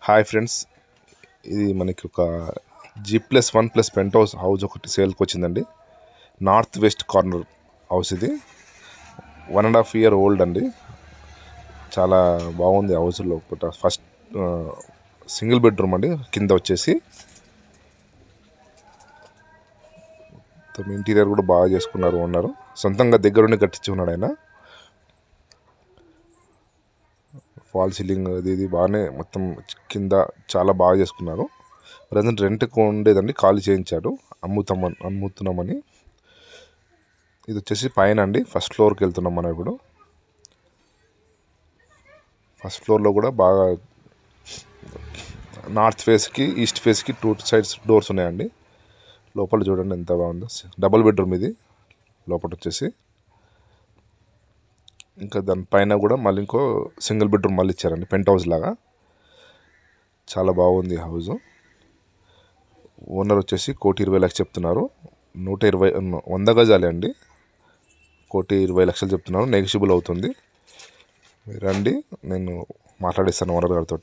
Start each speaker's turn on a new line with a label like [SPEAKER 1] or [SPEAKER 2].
[SPEAKER 1] Hi friends, ఇది మనకి ఒక G+1+ పెంట్ హౌస్ ఒకటి సేల్కి వచ్చిందండి. నార్త్ వెస్ట్ కార్నర్ హౌస్ ఇది. 1.5 year ఓల్డ్ అండి. చాలా బాగుంది హౌస్. లోపల ఫస్ట్ సింగిల్ బెడ్రూమ్ అండి. కింద వచ్చేసి ఇంటీరియర్ కూడా బాగా చేసుకున్నారు ఓనరు. సొంతంగా దగ్గరుండి కట్టించుకున్నాడు ఆయన. ఫాల్ సీలింగ్ ఇది బాగానే మొత్తం కింద చాలా బాగా చేసుకున్నారు. ప్రజెంట్ రెంట్కి ఉండేదండి, ఖాళీ చేయించాడు. అమ్ముతున్నామని. ఇది వచ్చేసి పైన అండి, ఫస్ట్ ఫ్లోర్కి వెళ్తున్నాం మనం ఇప్పుడు. ఫస్ట్ ఫ్లోర్లో కూడా బాగా నార్త్ ఫేస్కి ఈస్ట్ ఫేస్కి 2 sides డోర్స్ ఉన్నాయండి. లోపల చూడండి ఎంత బాగుందో. డబుల్ బెడ్రూమ్ ఇది. లోపల వచ్చేసి ఇంకా దానిపైన కూడా మళ్ళీ ఇంకో సింగిల్ బెడ్రూమ్ మళ్ళీ ఇచ్చారండి, పెంట్ హౌస్ లాగా. చాలా బాగుంది హౌస్. ఓనర్ వచ్చేసి 1,20,00,000 చెప్తున్నారు. 100 గజాలే అండి. 1,20,00,000 చెప్తున్నారు. నెగిషియబుల్ అవుతుంది. రండి, నేను మాట్లాడిస్తాను ఓనర్ గారితో.